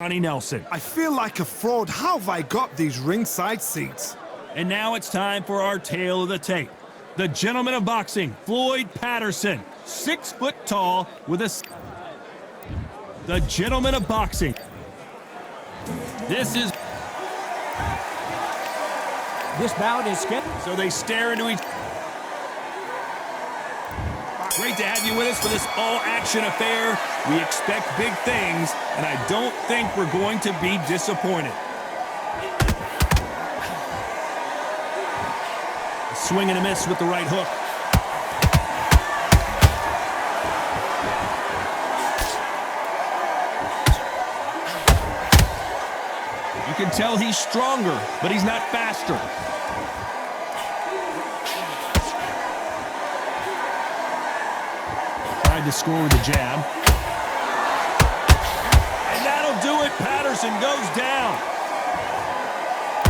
Johnny Nelson. I feel like a fraud. How have I got these ringside seats? And now it's time for our tale of the tape. The gentleman of boxing, Floyd Patterson, 6 foot tall with a... The gentleman of boxing. This bout is scheduled. So they stare into each... Great to have you with us for this all-action affair. We expect big things, and I don't think we're going to be disappointed. A swing and a miss with the right hook. You can tell he's stronger, but he's not faster. To score with a jab. And that'll do it. Patterson goes down.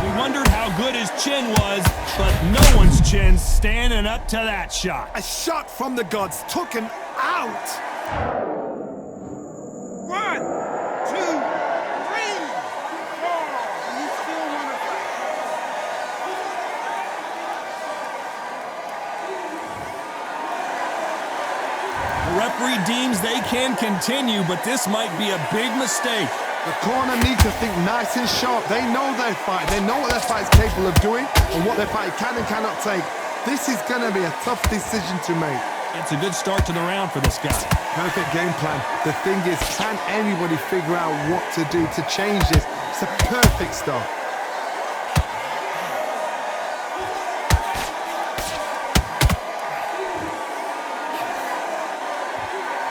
We wondered how good his chin was, but no one's chin's standing up to that shot. A shot from the gods took him out. 1, 2, 3, 4. You still want to fight? The referee deems they can continue, but this might be a big mistake. The corner needs to think nice and sharp. They know their fight. They know what their fight is capable of doing and what their fight can and cannot take. This is going to be a tough decision to make. It's a good start to the round for this guy. Perfect game plan. The thing is, can anybody figure out what to do to change this? It's a perfect start.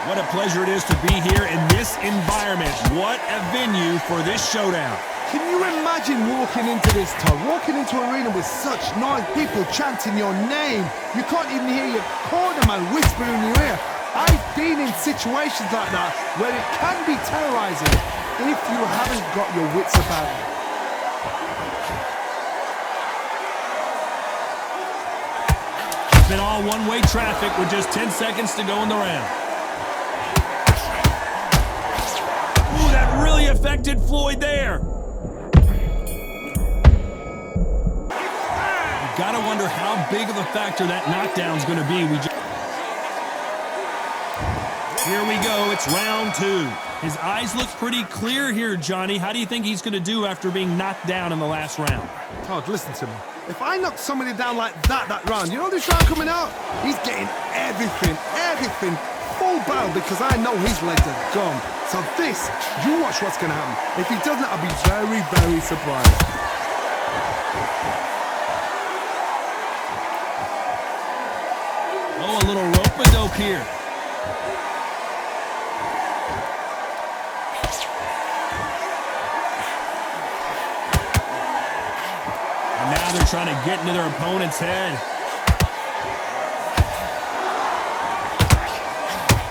What a pleasure it is to be here in this environment. What a venue for this showdown. Can you imagine walking into this, Todd? Walking into an arena with such noise, people chanting your name. You can't even hear your cornerman whispering in your ear. I've been in situations like that where it can be terrorizing if you haven't got your wits about you. It's been all one-way traffic with just 10 seconds to go in the round. Really affected Floyd there. You gotta wonder how big of a factor that knockdown's gonna be. Here we go, it's round 2. His eyes look pretty clear here, Johnny. How do you think he's gonna do after being knocked down in the last round? Todd, listen to me. If I knock somebody down like that round, you know this round coming out? He's getting everything, full barrel, because I know his legs are gone. So this, you watch what's going to happen. If he doesn't, I'll be very, very surprised. Oh, a little rope-a-dope here. And now they're trying to get into their opponent's head.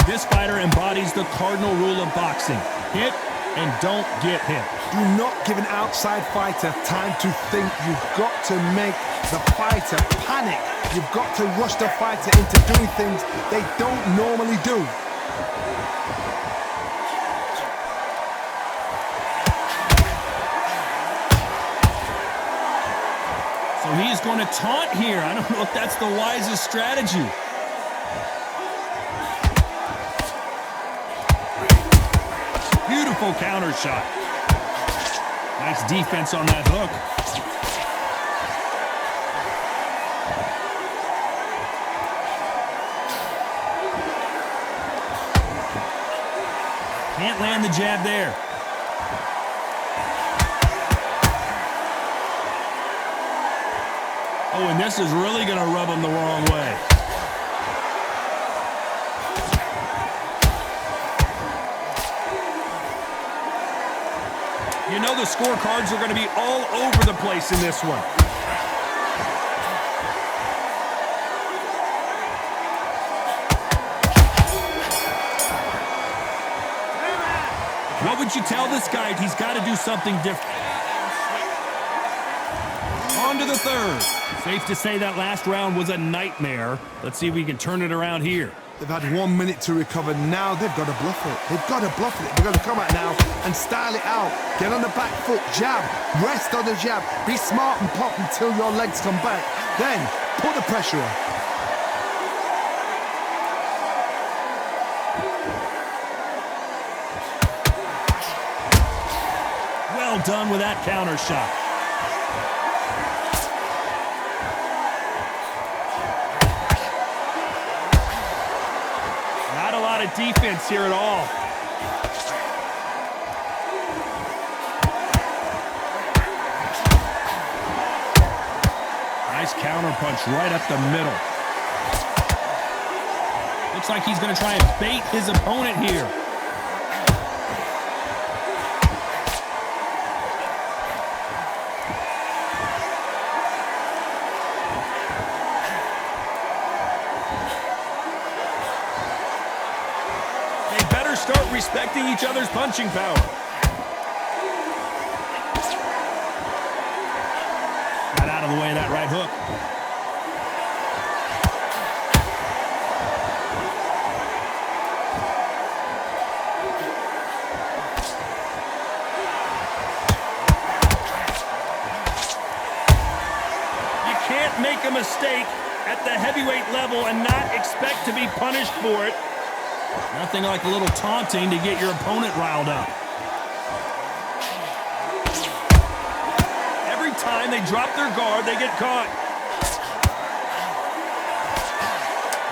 This fighter embodies the cardinal rule of boxing. Hit and don't get hit. Do not give an outside fighter time to think. You've got to make the fighter panic. You've got to rush the fighter into doing things they don't normally do. So he's going to taunt here. I don't know if that's the wisest strategy. Beautiful counter shot. Nice defense on that hook. Can't land the jab there. Oh, and this is really going to rub him the wrong way. You know the scorecards are going to be all over the place in this one. What would you tell this guy? He's got to do something different. On to the third. Safe to say that last round was a nightmare. Let's see if we can turn it around here. They've had 1 minute to recover. Now they've got to bluff it. They've got to bluff it. They've got to come out now and style it out. Get on the back foot, jab, rest on the jab. Be smart and pop until your legs come back. Then put the pressure on. Well done with that counter shot. Not a lot of defense here at all. Nice counter punch right up the middle. Looks like he's going to try and bait his opponent here. Start respecting each other's punching power. Got out of the way of that right hook. You can't make a mistake at the heavyweight level and not expect to be punished for it. Nothing like a little taunting to get your opponent riled up. Every time they drop their guard, they get caught.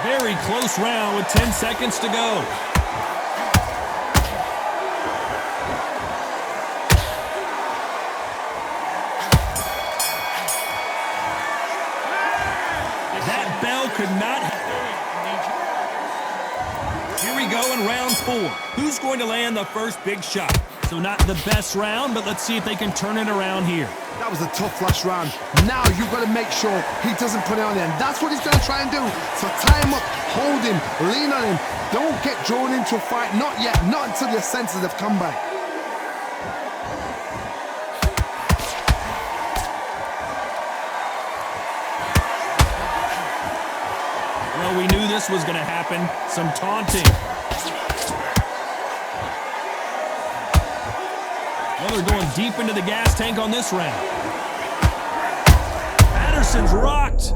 Very close round with 10 seconds to go. That bell could not... Here we go in round 4. Who's going to land the first big shot? So not the best round, but let's see if they can turn it around here. That was a tough last round. Now you've got to make sure he doesn't put it on him. That's what he's going to try and do. So tie him up, hold him, lean on him. Don't get drawn into a fight. Not yet. Not until your senses have come back. Well, we knew this was going to happen. Some taunting. Well, they're going deep into the gas tank on this round. Patterson's rocked.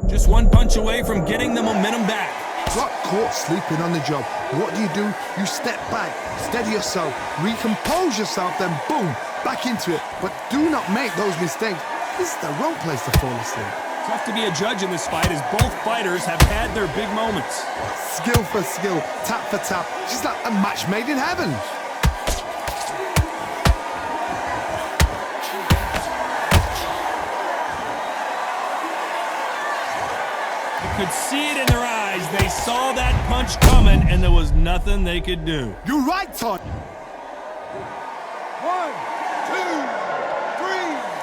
Just one punch away from getting the momentum back. Got caught sleeping on the job. What do? You step back, steady yourself, recompose yourself, then boom, back into it. But do not make those mistakes. This is the wrong place to fall asleep. Tough to be a judge in this fight as both fighters have had their big moments. Skill for skill, tap for tap. Just like a match made in heaven. You could see it in their eyes. They saw that punch coming, and there was nothing they could do. You're right, Todd. 1, 2, 3, 4.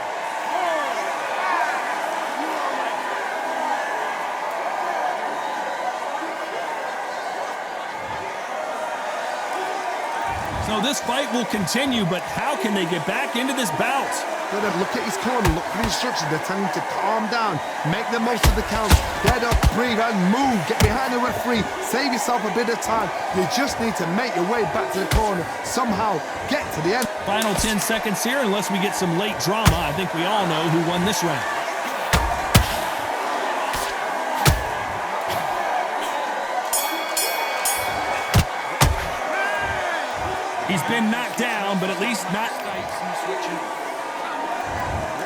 So this fight will continue, but how can they get back into this bout? Gotta look at his corner, look for the instructions. They're telling him to calm down, make the most of the count, get up, breathe, and move. Get behind the referee, save yourself a bit of time. You just need to make your way back to the corner, somehow get to the end. Final 10 seconds here, unless we get some late drama. I think we all know who won this round. He's been knocked down, but at least not...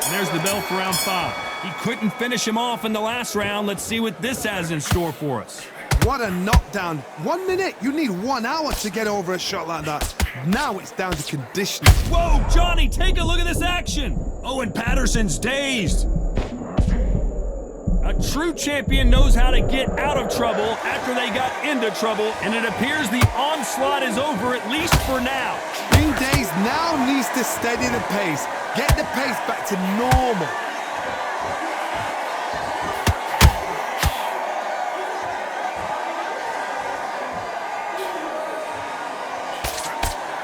And there's the bell for round 5. He couldn't finish him off in the last round. Let's see what this has in store for us. What a knockdown. 1 minute. You need 1 hour to get over a shot like that. Now it's down to conditioning. Whoa, Johnny, take a look at this action. Oh, and Patterson's dazed. A true champion knows how to get out of trouble after they got into trouble, and it appears the onslaught is over, at least for now. Being dazed now needs to steady the pace. Get the pace back to normal.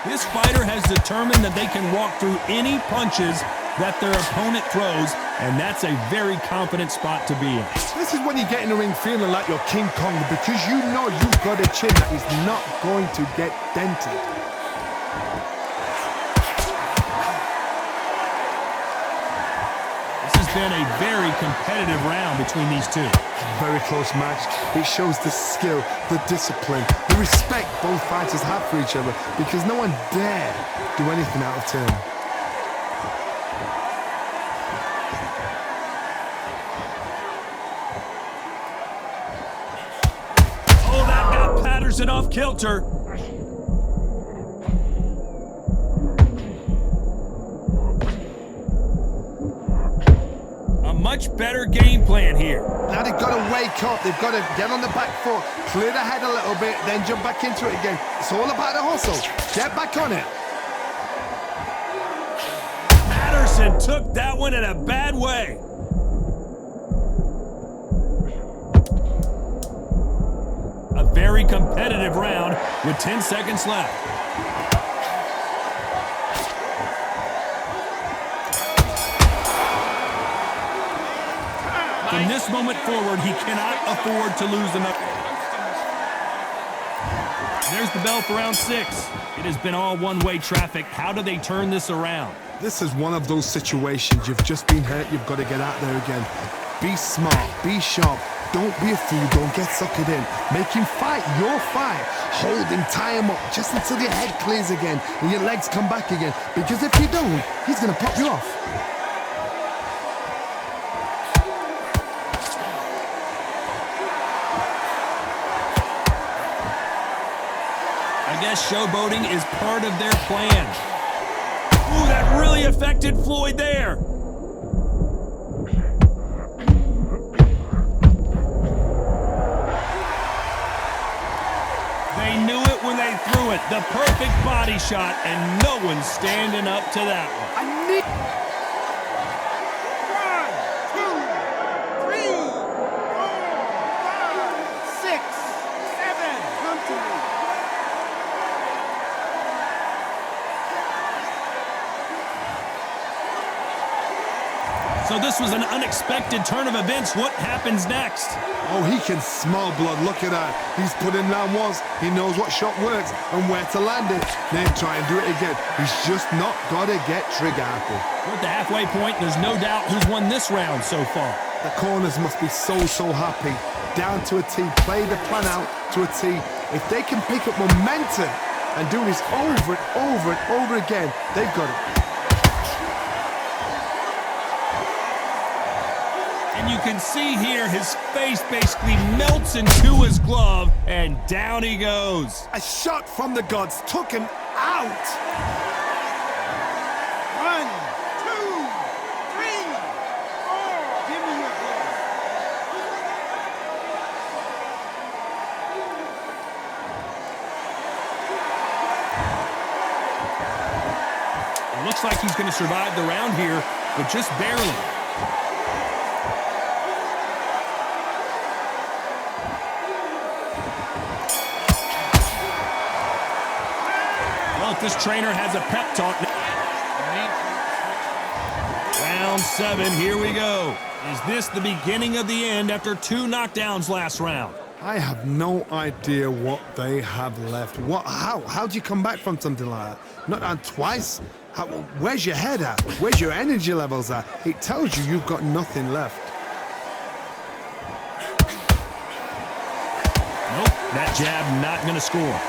This fighter has determined that they can walk through any punches that their opponent throws, and that's a very confident spot to be in. This is when you get in the ring feeling like you're King Kong, because you know you've got a chin that is not going to get dented. This has been a very competitive round between these two. Very close match. It shows the skill, the discipline, the respect both fighters have for each other, because no one dare do anything out of turn. Oh, that got Patterson off kilter. A much better game plan here. Now they've got to wake up. They've got to get on the back foot, clear the head a little bit, then jump back into it again. It's all about the hustle. Get back on it. Patterson took that one in a bad way. A very competitive round with 10 seconds left. From this moment forward, he cannot afford to lose another. There's the bell for round 6. It has been all one-way traffic. How do they turn this around? This is one of those situations. You've just been hurt. You've got to get out there again. Be smart. Be sharp. Don't be a fool. Don't get suckered in. Make him fight your fight. Hold him, tie him up just until your head clears again and your legs come back again. Because if you don't, he's going to pop you off. I guess showboating is part of their plan. Ooh, that really affected Floyd there. They knew it when they threw it. The perfect body shot, and no one's standing up to that one. I need... 1, 2, 3, 4, 5, 6, 7. Come to me. So this was an unexpected turn of events. What happens next? Oh, he can smell blood. Look at that. He's put in round once. He knows what shot works and where to land it. Then try and do it again. He's just not got to get trigger happy. We're at the halfway point. There's no doubt who's won this round so far. The corners must be so happy. Down to a T. Play the plan out to a T. If they can pick up momentum and do this over and over and over again, they've got it. And you can see here his face basically melts into his glove, and down he goes. A shot from the gods took him out. 1, 2, 3, 4. Give me your glove. It looks like he's going to survive the round here, but just barely. Well, if this trainer has a pep talk. Round 7, here we go. Is this the beginning of the end after 2 knockdowns last round? I have no idea what they have left. How do you come back from something like that? Not on twice? Where's your head at? Where's your energy levels at? It tells you you've got nothing left. Nope, that jab not going to score.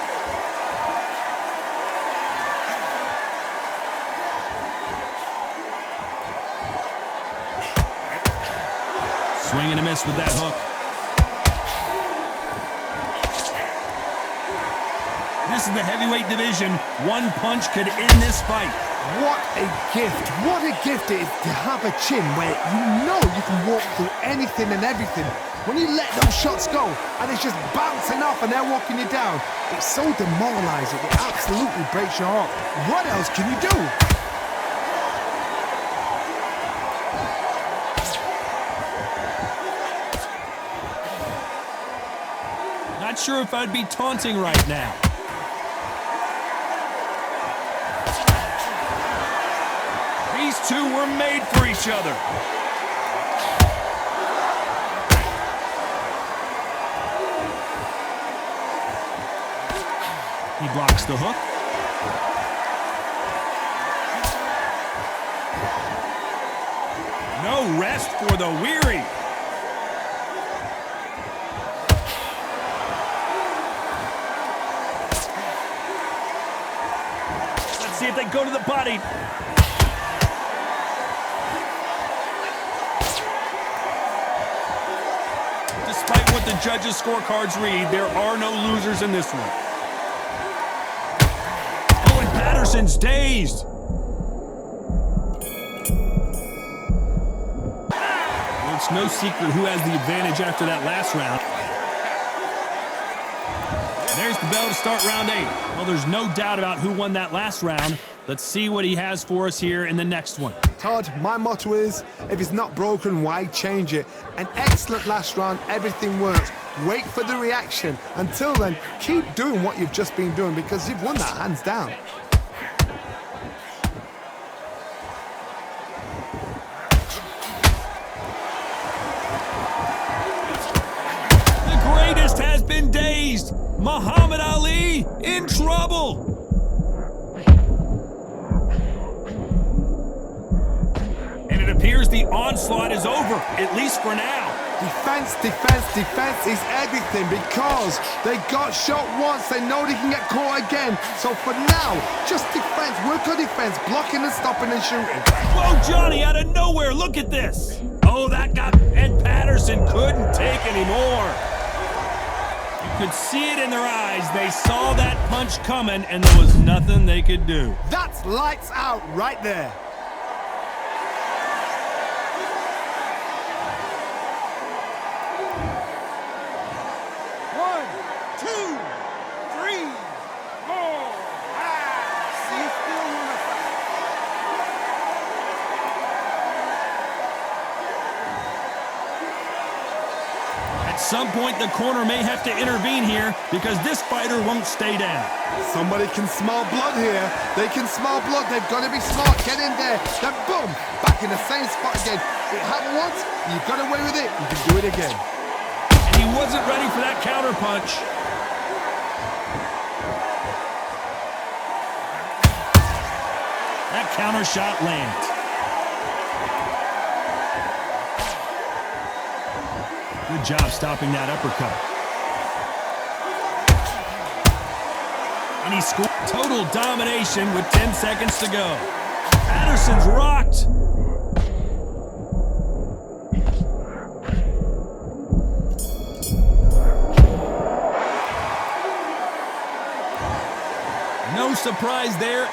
Swing and a miss with that hook. This is the heavyweight division. One punch could end this fight. What a gift. What a gift it is to have a chin where you know you can walk through anything and everything. When you let those shots go and it's just bouncing off and they're walking you down, it's so demoralizing. It absolutely breaks your heart. What else can you do? Not sure if I'd be taunting right now. These two were made for each other. He blocks the hook. No rest for the weary. Let's see if they go to the body. Despite what the judges' scorecards read, there are no losers in this one. Oh, and Patterson's dazed. Well, it's no secret who has the advantage after that last round. There's the bell to start round 8. Well, there's no doubt about who won that last round. Let's see what he has for us here in the next one. Todd, my motto is, if it's not broken, why change it? An excellent last round, everything works. Wait for the reaction. Until then, keep doing what you've just been doing because you've won that hands down. The greatest has been dazed. Muhammad Ali in trouble. And it appears the onslaught is over, at least for now. Defense, defense, defense is everything because they got shot once. They know they can get caught again. So for now, just defense, work on defense, blocking and stopping and shooting. Whoa, Johnny, out of nowhere, look at this. Oh, that got, and Patterson couldn't take anymore. You could see it in their eyes. They saw that punch coming, and there was nothing they could do. That's lights out right there. One, two, three, four, five. See, still wanna fight. At some point, the corner may have to intervene here because this fighter won't stay down. Somebody can smell blood here. They can smell blood. They've got to be smart. Get in there. Then boom, back in the same spot again. It happened once. You got away with it. You can do it again. And he wasn't ready for that counter punch. That counter shot lands. Good job stopping that uppercut. And he scored total domination with 10 seconds to go. Patterson's rocked. No surprise there.